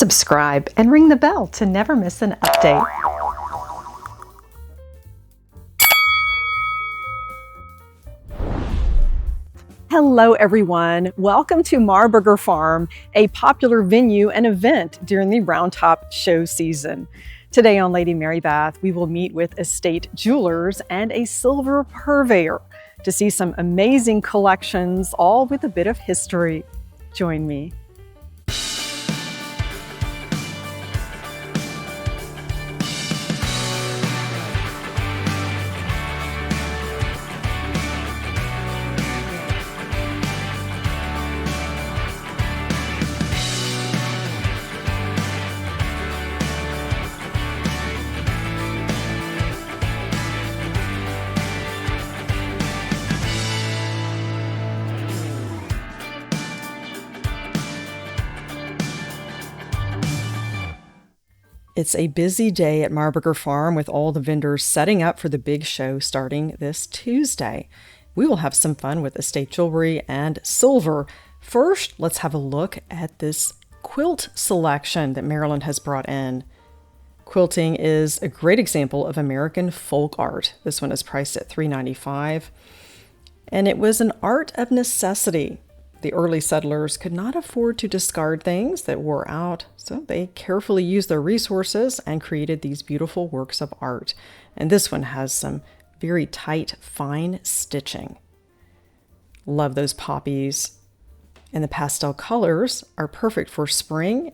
subscribe and ring the bell to never miss an update. Hello everyone, welcome to Marburger Farm, a popular venue and event during the Round Top show season. Today on Lady Mary Bath, we will meet with estate jewelers and a silver purveyor to see some amazing collections, all with a bit of history. Join me. It's a busy day at Marburger Farm with all the vendors setting up for the big show starting this Tuesday. We will have some fun with estate jewelry and silver. First, let's have a look at this quilt selection that Maryland has brought in. Quilting is a great example of American folk art. This one is priced at $3.95, and it was an art of necessity. The early settlers could not afford to discard things that wore out, so they carefully used their resources and created these beautiful works of art. And this one has some very tight, fine stitching. Love those poppies. And the pastel colors are perfect for spring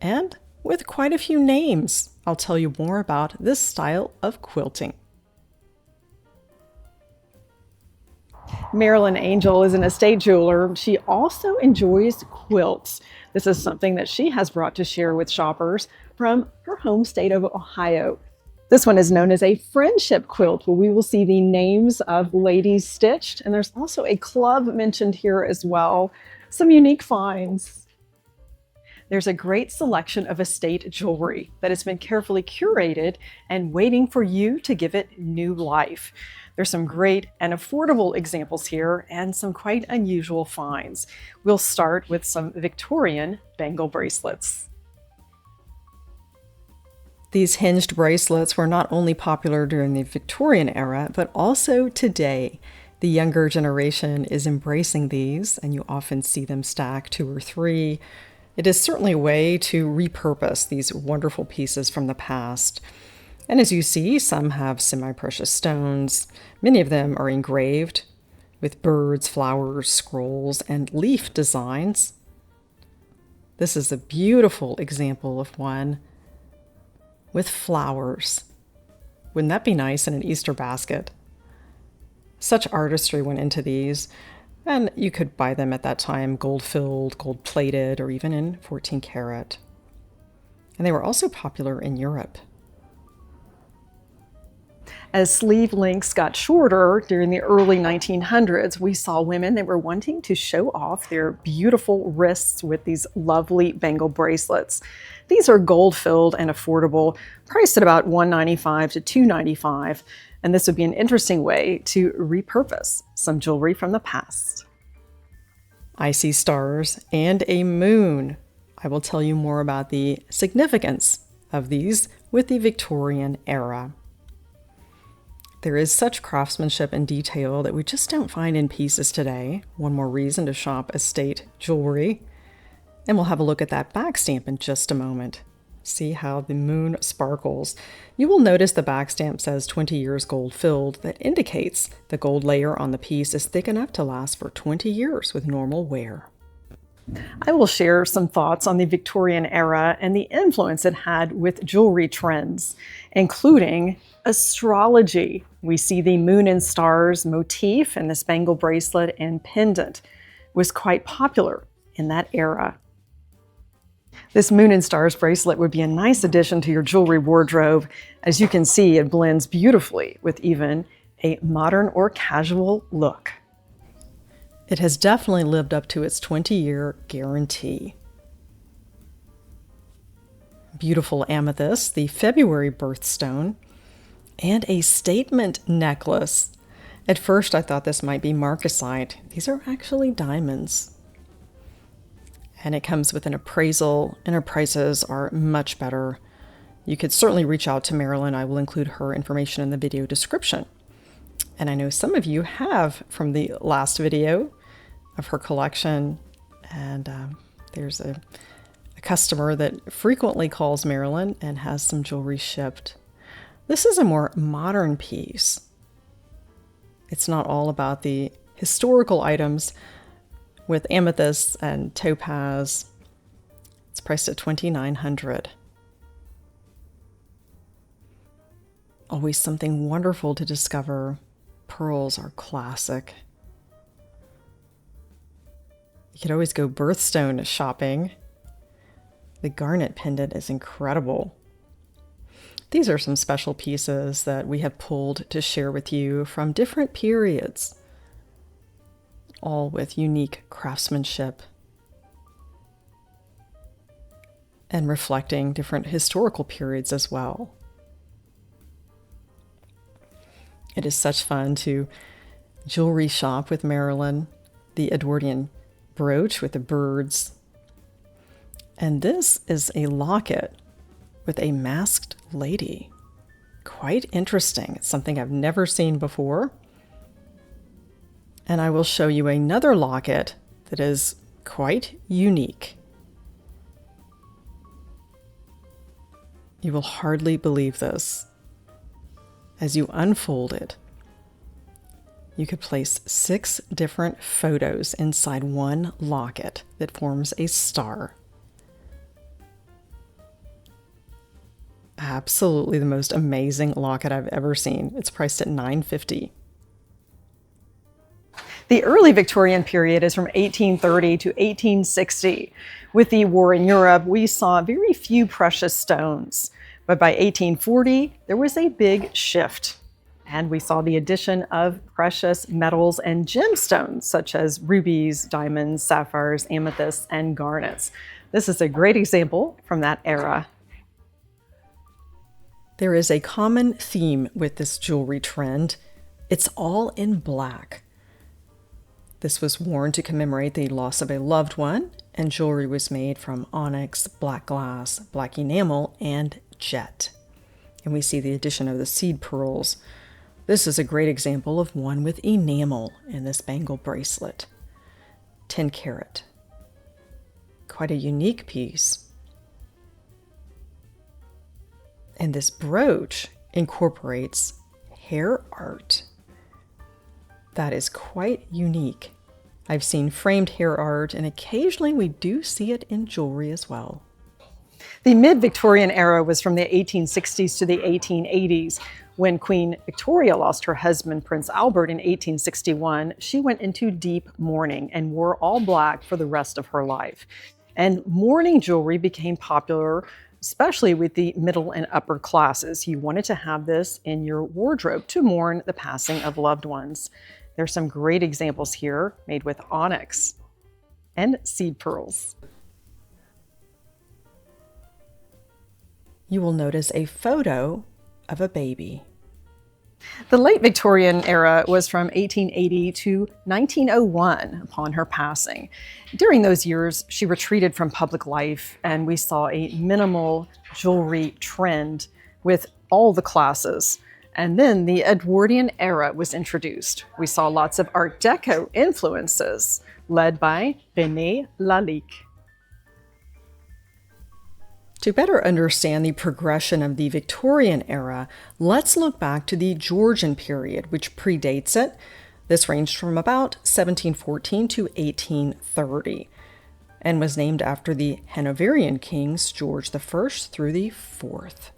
and with quite a few names. I'll tell you more about this style of quilting. Marilyn Angel is an estate jeweler. She also enjoys quilts. This is something that she has brought to share with shoppers from her home state of Ohio. This one is known as a friendship quilt, where we will see the names of ladies stitched. And there's also a club mentioned here as well. Some unique finds. There's a great selection of estate jewelry that has been carefully curated and waiting for you to give it new life. There's some great and affordable examples here and some quite unusual finds. We'll start with some Victorian bangle bracelets. These hinged bracelets were not only popular during the Victorian era, but also today. The younger generation is embracing these, and you often see them stacked 2 or 3. It is certainly a way to repurpose these wonderful pieces from the past. And as you see, some have semi-precious stones. Many of them are engraved with birds, flowers, scrolls, and leaf designs. This is a beautiful example of one with flowers. Wouldn't that be nice in an Easter basket? Such artistry went into these, and you could buy them at that time gold-filled, gold-plated, or even in 14 karat. And they were also popular in Europe. As sleeve lengths got shorter during the early 1900s, we saw women that were wanting to show off their beautiful wrists with these lovely bangle bracelets. These are gold-filled and affordable, priced at about $195 to $295, and this would be an interesting way to repurpose some jewelry from the past. I see stars and a moon. I will tell you more about the significance of these with the Victorian era. There is such craftsmanship and detail that we just don't find in pieces today. One more reason to shop estate jewelry. And we'll have a look at that back stamp in just a moment. See how the moon sparkles. You will notice the back stamp says 20 years gold filled. That indicates the gold layer on the piece is thick enough to last for 20 years with normal wear. I will share some thoughts on the Victorian era and the influence it had with jewelry trends, including astrology. We see the moon and stars motif in this bangle bracelet and pendant was quite popular in that era. This moon and stars bracelet would be a nice addition to your jewelry wardrobe. As you can see, it blends beautifully with even a modern or casual look. It has definitely lived up to its 20-year guarantee. Beautiful amethyst, the February birthstone, and a statement necklace. At first I thought this might be marcasite. These are actually diamonds. And it comes with an appraisal, and her prices are much better. You could certainly reach out to Marilyn. I will include her information in the video description. And I know some of you have from the last video of her collection. And there's a customer that frequently calls Marilyn and has some jewelry shipped. This is a more modern piece. It's not all about the historical items with amethyst and topaz. It's priced at $2,900. Always something wonderful to discover. Pearls are classic. You could always go birthstone shopping. The garnet pendant is incredible. These are some special pieces that we have pulled to share with you from different periods, all with unique craftsmanship and reflecting different historical periods as well. It is such fun to jewelry shop with Marilyn, the Edwardian brooch with the birds. And this is a locket with a masked lady. Quite interesting. It's something I've never seen before. And I will show you another locket that is quite unique. You will hardly believe this. As you unfold it, you could place 6 different photos inside one locket that forms a star. Absolutely the most amazing locket I've ever seen. It's priced at $950. The early Victorian period is from 1830 to 1860. With the war in Europe, we saw very few precious stones. But by 1840, there was a big shift. And we saw the addition of precious metals and gemstones, such as rubies, diamonds, sapphires, amethysts, and garnets. This is a great example from that era. There is a common theme with this jewelry trend. It's all in black. This was worn to commemorate the loss of a loved one, and jewelry was made from onyx, black glass, black enamel, and jet. And we see the addition of the seed pearls. This is a great example of one with enamel in this bangle bracelet. 10 karat. Quite a unique piece. And this brooch incorporates hair art. That is quite unique. I've seen framed hair art, and occasionally we do see it in jewelry as well. The mid-Victorian era was from the 1860s to the 1880s. When Queen Victoria lost her husband, Prince Albert, in 1861, she went into deep mourning and wore all black for the rest of her life. And mourning jewelry became popular, especially with the middle and upper classes. You wanted to have this in your wardrobe to mourn the passing of loved ones. There's some great examples here made with onyx and seed pearls. You will notice a photo of a baby. The late Victorian era was from 1880 to 1901 upon her passing. During those years, she retreated from public life, and we saw a minimal jewelry trend with all the classes. And then the Edwardian era was introduced. We saw lots of Art Deco influences, led by René Lalique. To better understand the progression of the Victorian era, let's look back to the Georgian period, which predates it. This ranged from about 1714 to 1830 and was named after the Hanoverian kings George I through the IV.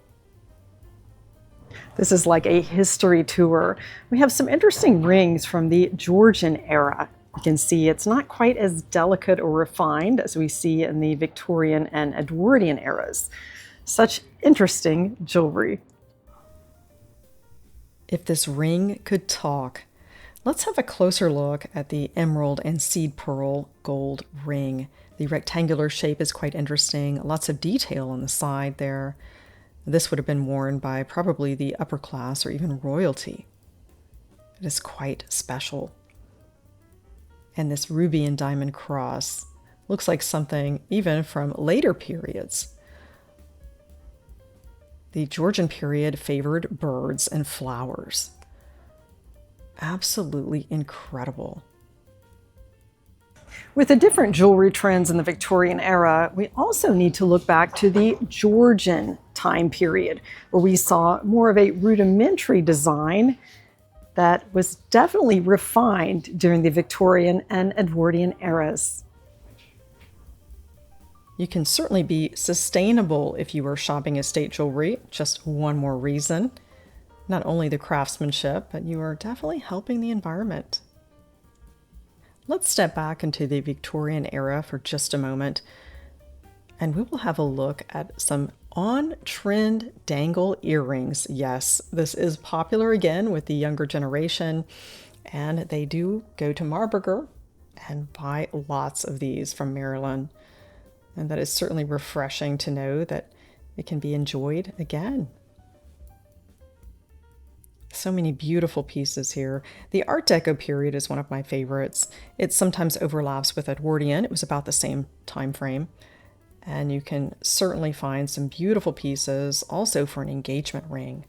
This is like a history tour. We have some interesting rings from the Georgian era. You can see it's not quite as delicate or refined as we see in the Victorian and Edwardian eras. Such interesting jewelry. If this ring could talk, let's have a closer look at the emerald and seed pearl gold ring. The rectangular shape is quite interesting. Lots of detail on the side there. This would have been worn by probably the upper class or even royalty. It is quite special. And this ruby and diamond cross, Looks like something even from later periods. The Georgian period favored birds and flowers. Absolutely incredible. With the different jewelry trends in the Victorian era, we also need to look back to the Georgian time period, where we saw more of a rudimentary design that was definitely refined during the Victorian and Edwardian eras. You can certainly be sustainable if you are shopping estate jewelry. Just one more reason. Not only the craftsmanship, but you are definitely helping the environment. Let's step back into the Victorian era for just a moment, and we will have a look at some on-trend dangle earrings. Yes, this is popular again with the younger generation, and they do go to Marburger and buy lots of these from Maryland. And that is certainly refreshing to know that it can be enjoyed again. So many beautiful pieces here. The Art Deco period is one of my favorites. It sometimes overlaps with Edwardian. It was about the same time frame. And you can certainly find some beautiful pieces also for an engagement ring.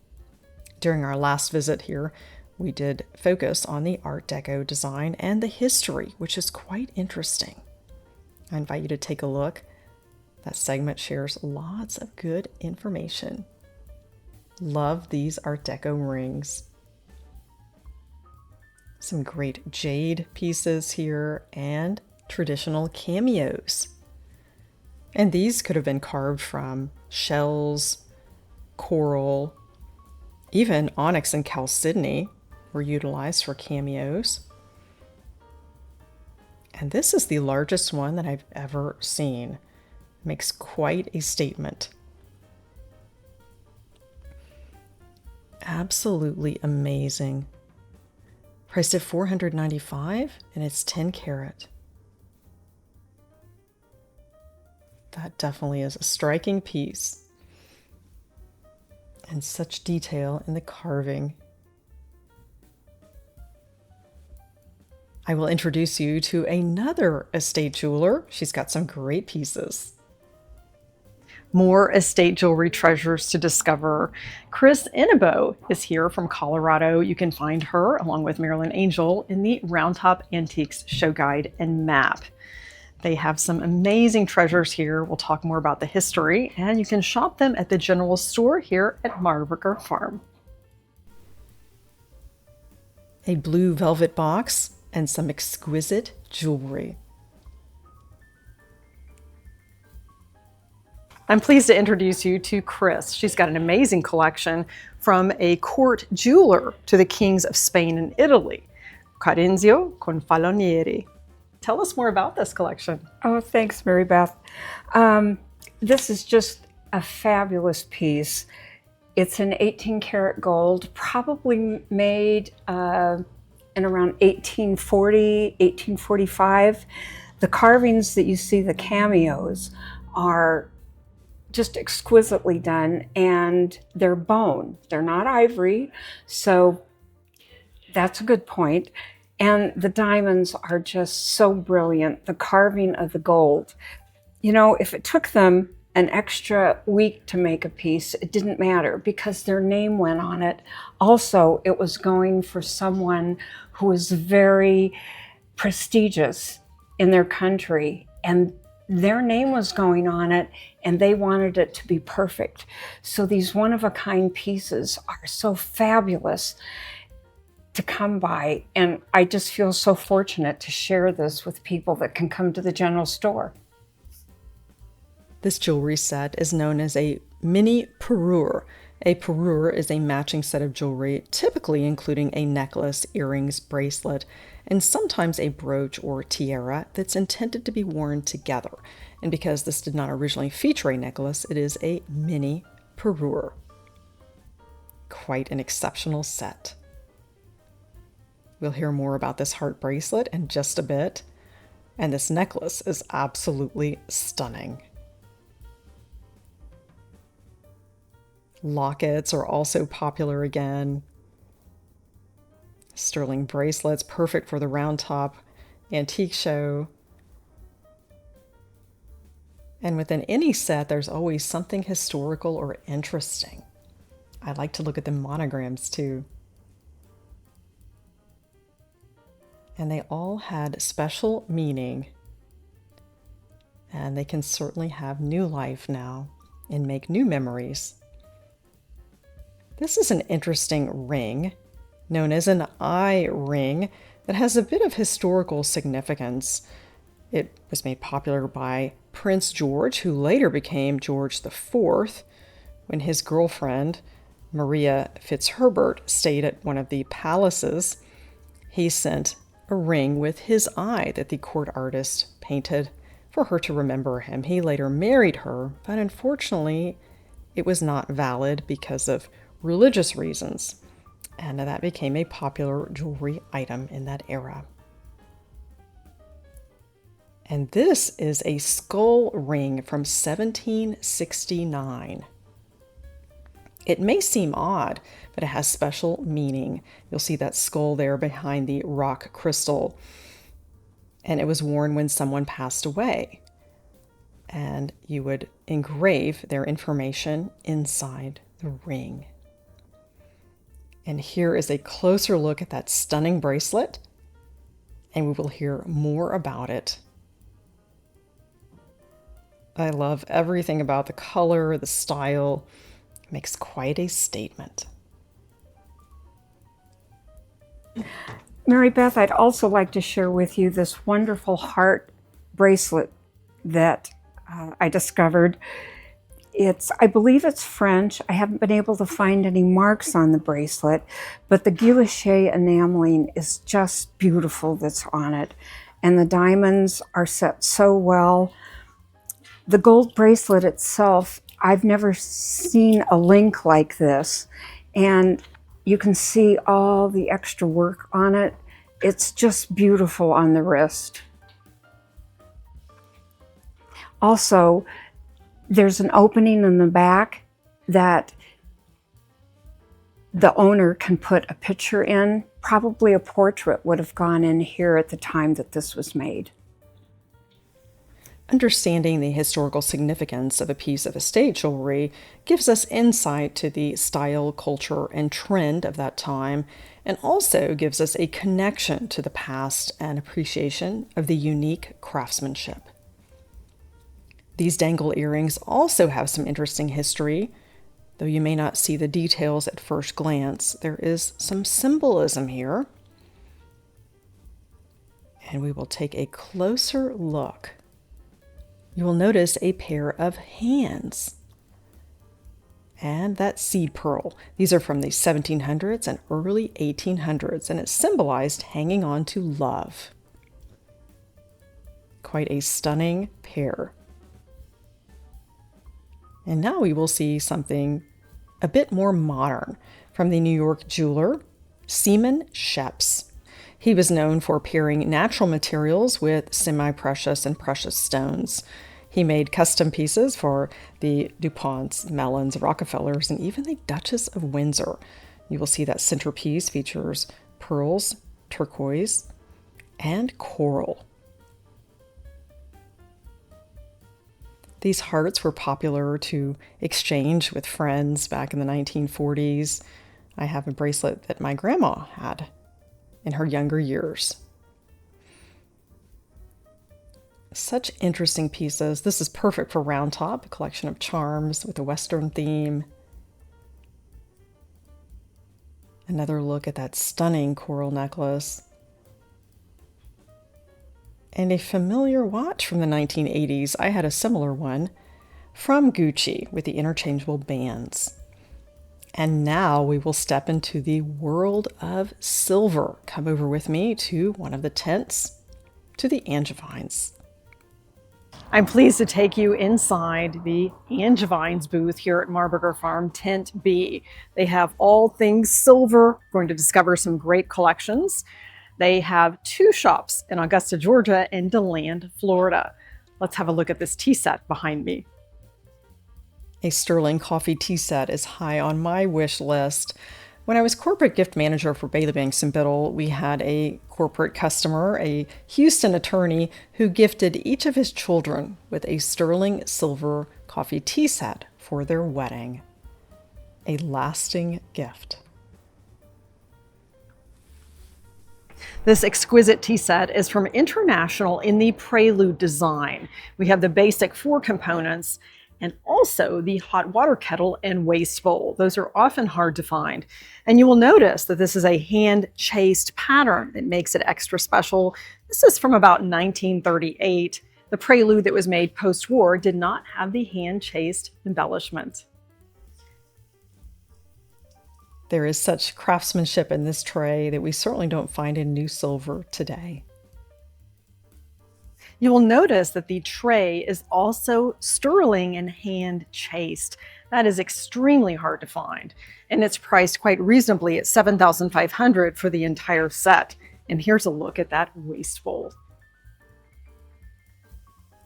During our last visit here, we did focus on the Art Deco design and the history, which is quite interesting. I invite you to take a look. That segment shares lots of good information. Love these Art Deco rings. Some great jade pieces here and traditional cameos. And these could have been carved from shells, coral, even onyx and chalcedony were utilized for cameos. And this is the largest one that I've ever seen. Makes quite a statement. Absolutely amazing. Priced at $495 and it's 10 karat. That definitely is a striking piece. And such detail in the carving. I will introduce you to another estate jeweler. She's got some great pieces. More estate jewelry treasures to discover. Chris Inabo is here from Colorado. You can find her, along with Marilyn Angel, in the Round Top Antiques Show Guide and Map. They have some amazing treasures here. We'll talk more about the history, and you can shop them at the general store here at Marburger Farm. A blue velvet box and some exquisite jewelry. I'm pleased to introduce you to Chris. She's got an amazing collection from a court jeweler to the kings of Spain and Italy, Carenzio Confalonieri. Tell us more about this collection. Oh, thanks, Mary Beth. This is just a fabulous piece. It's an 18 karat gold, probably made in around 1840, 1845. The carvings that you see, the cameos, are just exquisitely done, and they're bone. They're not ivory, so that's a good point. And the diamonds are just so brilliant. The carving of the gold. You know, if it took them an extra week to make a piece, it didn't matter because their name went on it. Also, it was going for someone who was very prestigious in their country, and their name was going on it, and they wanted it to be perfect. So these one-of-a-kind pieces are so fabulous to come by, and I just feel so fortunate to share this with people that can come to the general store. This jewelry set is known as a mini parure. A parure is a matching set of jewelry, typically including a necklace, earrings, bracelet, and sometimes a brooch or tiara that's intended to be worn together. And because this did not originally feature a necklace, it is a mini parure. Quite an exceptional set. We'll hear more about this heart bracelet in just a bit. And this necklace is absolutely stunning. Lockets are also popular again. Sterling bracelets, perfect for the Round Top Antique Show. And within any set, there's always something historical or interesting. I like to look at the monograms too. And they all had special meaning. And they can certainly have new life now and make new memories. This is an interesting ring, known as an eye ring, that has a bit of historical significance. It was made popular by Prince George, who later became George IV, when his girlfriend, Maria Fitzherbert, stayed at one of the palaces. He sent a ring with his eye that the court artist painted for her to remember him. He later married her, but unfortunately, it was not valid because of religious reasons, and that became a popular jewelry item in that era. And this is a skull ring from 1769. It may seem odd, but it has special meaning. You'll see that skull there behind the rock crystal. And it was worn when someone passed away. And you would engrave their information inside the ring. And here is a closer look at that stunning bracelet. And we will hear more about it. I love everything about the color, the style. It makes quite a statement. Mary Beth, I'd also like to share with you this wonderful heart bracelet that I discovered. I believe it's French. I haven't been able to find any marks on the bracelet, but the guilloche enameling is just beautiful that's on it. And the diamonds are set so well. The gold bracelet itself, I've never seen a link like this. And you can see all the extra work on it. It's just beautiful on the wrist. Also, there's an opening in the back that the owner can put a picture in. Probably a portrait would have gone in here at the time that this was made. Understanding the historical significance of a piece of estate jewelry gives us insight to the style, culture, and trend of that time, and also gives us a connection to the past and appreciation of the unique craftsmanship. These dangle earrings also have some interesting history. Though you may not see the details at first glance, there is some symbolism here. And we will take a closer look. You will notice a pair of hands and that seed pearl. These are from the 1700s and early 1800s, and it symbolized hanging on to love. Quite a stunning pair. And now we will see something a bit more modern from the New York jeweler, Seaman Sheps. He was known for pairing natural materials with semi-precious and precious stones. He made custom pieces for the DuPonts, Mellons, Rockefellers, and even the Duchess of Windsor. You will see that centerpiece features pearls, turquoise, and coral. These hearts were popular to exchange with friends back in the 1940s. I have a bracelet that my grandma had in her younger years. Such interesting pieces. This is perfect for Round Top, a collection of charms with a Western theme. Another look at that stunning coral necklace. And a familiar watch from the 1980s. I had a similar one from Gucci with the interchangeable bands. And now we will step into the world of silver. Come over with me to one of the tents, to the Angevines. I'm pleased to take you inside the Angevines booth here at Marburger Farm, Tent B. They have all things silver. We're going to discover some great collections. They have 2 shops in Augusta, Georgia, and DeLand, Florida. Let's have a look at this tea set behind me. A sterling coffee tea set is high on my wish list. When I was corporate gift manager for Bailey Banks and Biddle, we had a corporate customer, a Houston attorney, who gifted each of his children with a sterling silver coffee tea set for their wedding. A lasting gift. This exquisite tea set is from International in the Prelude design. We have the basic 4 components and also the hot water kettle and waste bowl. Those are often hard to find. And you will notice that this is a hand-chased pattern that makes it extra special. This is from about 1938. The Prelude that was made post-war did not have the hand-chased embellishment. There is such craftsmanship in this tray that we certainly don't find in new silver today. You will notice that the tray is also sterling and hand chased. That is extremely hard to find, and it's priced quite reasonably at $7,500 for the entire set. And here's a look at that waste bowl.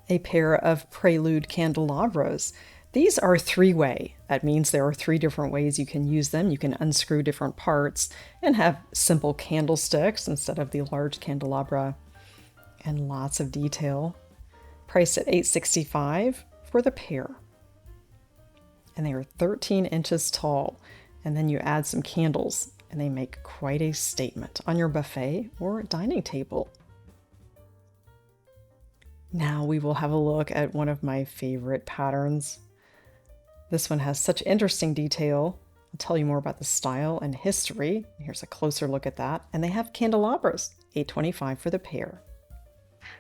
A pair of Prelude candelabras. These are 3-way. That means there are 3 different ways you can use them. You can unscrew different parts and have simple candlesticks instead of the large candelabra. And lots of detail. Priced at $865 for the pair. And they are 13 inches tall. And then you add some candles and they make quite a statement on your buffet or dining table. Now we will have a look at one of my favorite patterns. This one has such interesting detail. I'll tell you more about the style and history. Here's a closer look at that. And they have candelabras, $825 for the pair.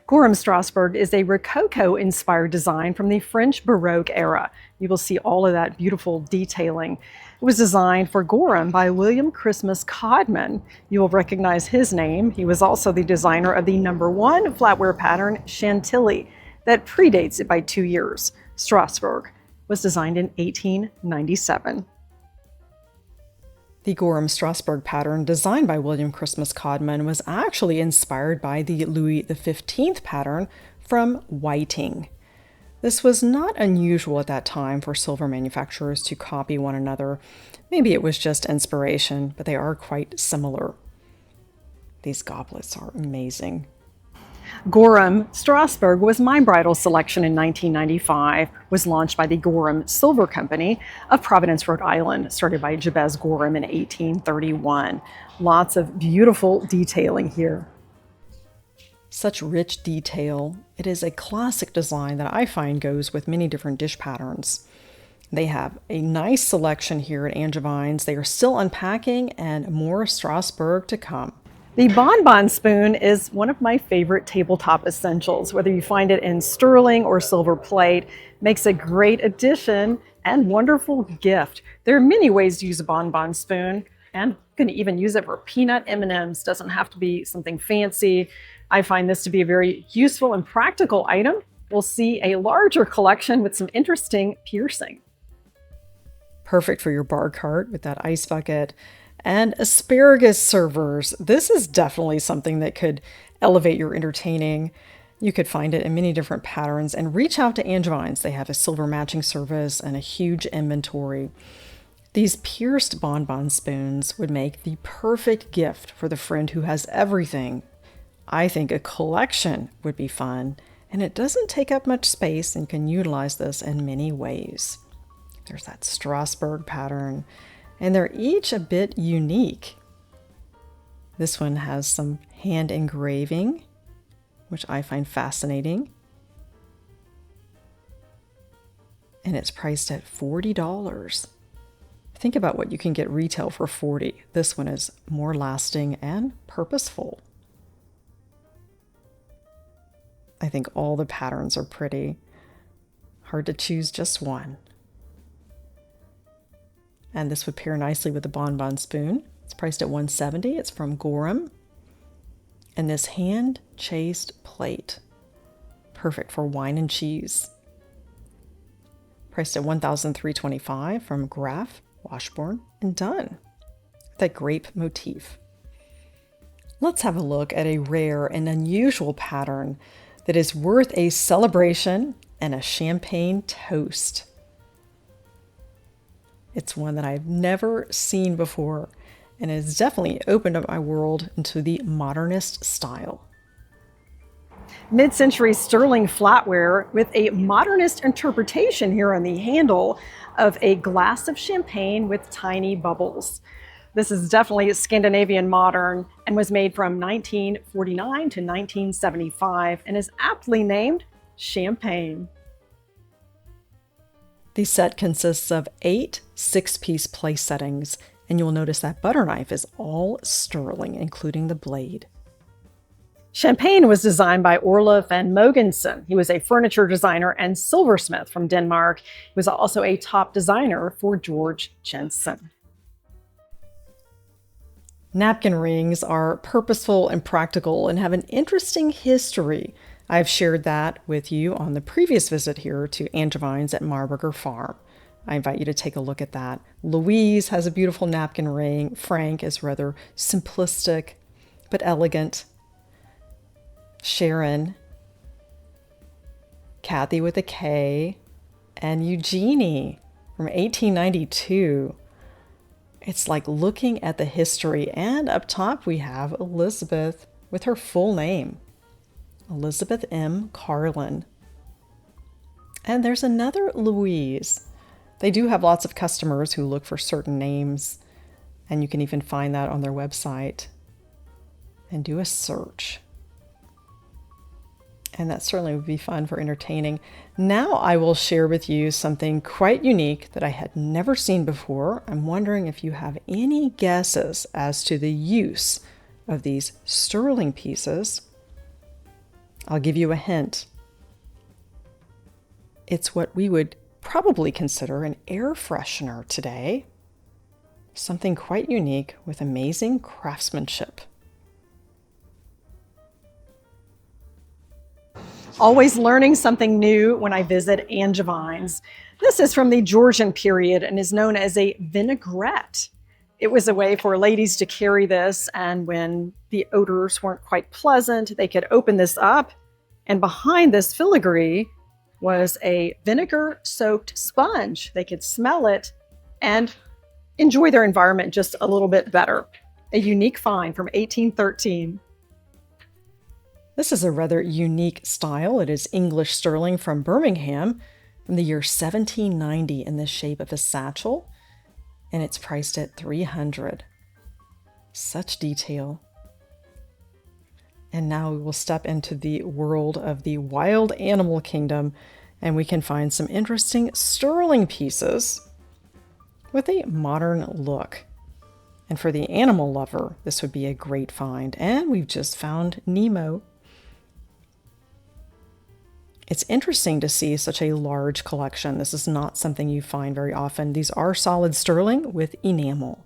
Gorham Strasbourg is a Rococo-inspired design from the French Baroque era. You will see all of that beautiful detailing. It was designed for Gorham by William Christmas Codman. You will recognize his name. He was also the designer of the #1 flatware pattern, Chantilly, that predates it by 2 years. Strasbourg was designed in 1897. The Gorham Strasbourg pattern, designed by William Christmas Codman, was actually inspired by the Louis XV pattern from whiting. This was not unusual at that time for silver manufacturers to copy one another. Maybe it was just inspiration, but they are quite similar. These goblets are amazing. Gorham Strasbourg was my bridal selection in 1995, was launched by the Gorham Silver Company of Providence, Rhode Island, started by Jabez Gorham in 1831. Lots of beautiful detailing here. Such rich detail. It is a classic design that I find goes with many different dish patterns. They have a nice selection here at Angevine's. They are still unpacking and more Strasbourg to come. The bonbon spoon is one of my favorite tabletop essentials. Whether you find it in sterling or silver plate, makes a great addition and wonderful gift. There are many ways to use a bonbon spoon, and you can even use it for peanut M&Ms. Doesn't have to be something fancy. I find this to be a very useful and practical item. We'll see a larger collection with some interesting piercing. Perfect for your bar cart with that ice bucket. And asparagus servers. This is definitely something that could elevate your entertaining. You could find it in many different patterns, and reach out to Angevine's. They have a silver matching service and a huge inventory. These pierced bonbon spoons would make the perfect gift for the friend who has everything. I think a collection would be fun, and it doesn't take up much space and can utilize this in many ways. There's that Strasbourg pattern. And they're each a bit unique. This one has some hand engraving, which I find fascinating. And it's priced at $40. Think about what you can get retail for $40. This one is more lasting and purposeful. I think all the patterns are pretty. Hard to choose just one. And this would pair nicely with the bonbon spoon. It's priced at $170. It's from Gorham. And this hand-chased plate, perfect for wine and cheese. Priced at $1,325 from Graff, Washburn, and Dunn. That grape motif. Let's have a look at a rare and unusual pattern that is worth a celebration and a champagne toast. It's one that I've never seen before. and it has definitely opened up my world into the modernist style. Mid-century sterling flatware with a modernist interpretation here on the handle of a glass of champagne with tiny bubbles. This is definitely Scandinavian modern and was made from 1949 to 1975 and is aptly named Champagne. The set consists of 8 6-piece place settings, and you'll notice that butter knife is all sterling, including the blade. Champagne was designed by Orla van Mogensen. He was a furniture designer and silversmith from Denmark. He was also a top designer for George Jensen. Napkin rings are purposeful and practical and have an interesting history. I've shared that with you on the previous visit here to Angevine's at Marburger Farm. I invite you to take a look at that. Louise has a beautiful napkin ring. Frank is rather simplistic but elegant. Sharon, Kathy with a K, and Eugenie from 1892. It's like looking at the history, and up top we have Elizabeth with her full name, Elizabeth M. Carlin. And there's another Louise. They do have lots of customers who look for certain names, and you can even find that on their website and do a search. And that certainly would be fun for entertaining. Now I will share with you something quite unique that I had never seen before. I'm wondering if you have any guesses as to the use of these sterling pieces. I'll give you a hint. It's what we would probably consider an air freshener today. Something quite unique with amazing craftsmanship. Always learning something new when I visit Angevine's. This is from the Georgian period and is known as a vinaigrette. It was a way for ladies to carry this, and when the odors weren't quite pleasant, they could open this up, and behind this filigree was a vinegar-soaked sponge. They could smell it and enjoy their environment just a little bit better. A unique find from 1813. This is a rather unique style. It is English sterling from Birmingham from the year 1790 in the shape of a satchel, and it's priced at $300. Such detail. And now we will step into the world of the wild animal kingdom, and we can find some interesting sterling pieces with a modern look. And for the animal lover, this would be a great find. And we've just found Nemo. It's interesting to see such a large collection. This is not something you find very often. These are solid sterling with enamel.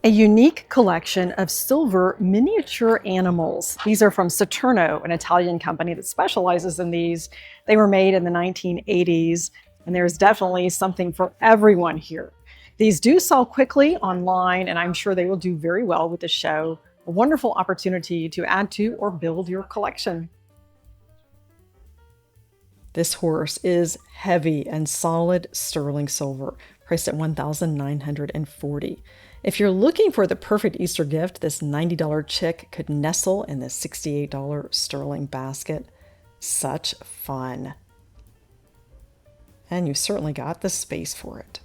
A unique collection of silver miniature animals. These are from Saturno, an Italian company that specializes in these. They were made in the 1980s, and there's definitely something for everyone here. These do sell quickly online, and I'm sure they will do very well with the show. A wonderful opportunity to add to or build your collection. This horse is heavy and solid sterling silver, priced at $1,940. If you're looking for the perfect Easter gift, this $90 chick could nestle in the $68 sterling basket. Such fun. And you certainly got the space for it.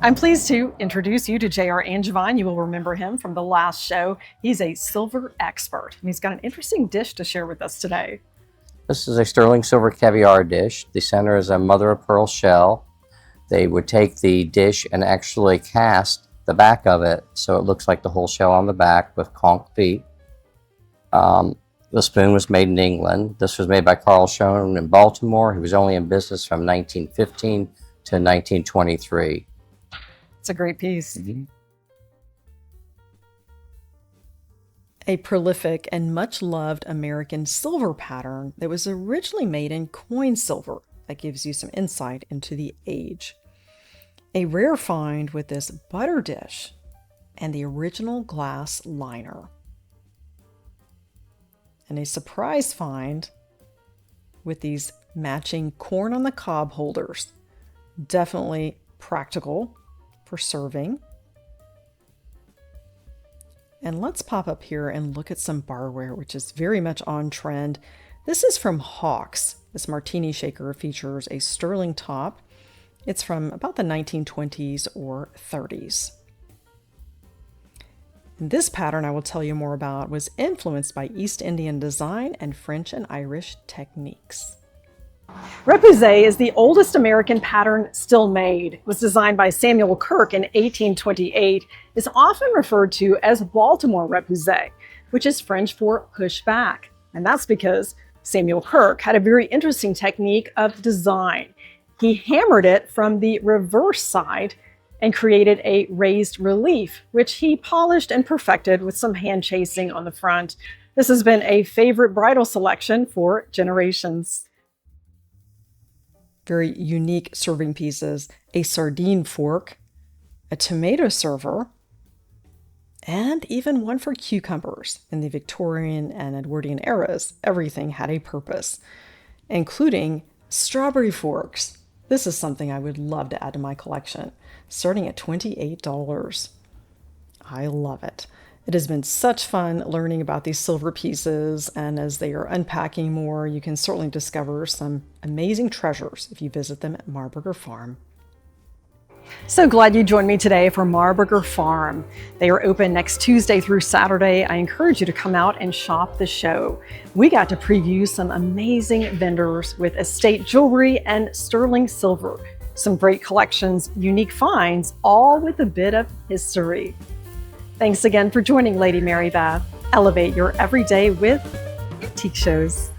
I'm pleased to introduce you to J.R. Angevine. You will remember him from the last show. He's a silver expert, and he's got an interesting dish to share with us today. This is a sterling silver caviar dish. The center is a mother of pearl shell. They would take the dish and actually cast the back of it so it looks like the whole shell on the back with conch feet. The spoon was made in England. This was made by Carl Schoen in Baltimore. He was only in business from 1915 to 1923. It's a great piece. Mm-hmm. A prolific and much loved American silver pattern that was originally made in coin silver. That gives you some insight into the age. A rare find with this butter dish and the original glass liner. And a surprise find with these matching corn on the cob holders. Definitely practical for serving. And let's pop up here and look at some barware, which is very much on trend. This is from Hawks. This martini shaker features a sterling top. It's from about the 1920s or 30s. And this pattern I will tell you more about was influenced by East Indian design and French and Irish techniques. Repoussé is the oldest American pattern still made. It was designed by Samuel Kirk in 1828. It's often referred to as Baltimore repoussé, which is French for push back. And that's because Samuel Kirk had a very interesting technique of design. He hammered it from the reverse side and created a raised relief, which he polished and perfected with some hand chasing on the front. This has been a favorite bridal selection for generations. Very unique serving pieces, a sardine fork, a tomato server, and even one for cucumbers. In the Victorian and Edwardian eras, everything had a purpose, including strawberry forks. This is something I would love to add to my collection, starting at $28. I love it. It has been such fun learning about these silver pieces, and as they are unpacking more, you can certainly discover some amazing treasures if you visit them at Marburger Farm. So glad you joined me today for Marburger Farm. They are open next Tuesday through Saturday. I encourage you to come out and shop the show. We got to preview some amazing vendors with estate jewelry and sterling silver. Some great collections, unique finds, all with a bit of history. Thanks again for joining Lady Mary Beth. Elevate your everyday with antique shows.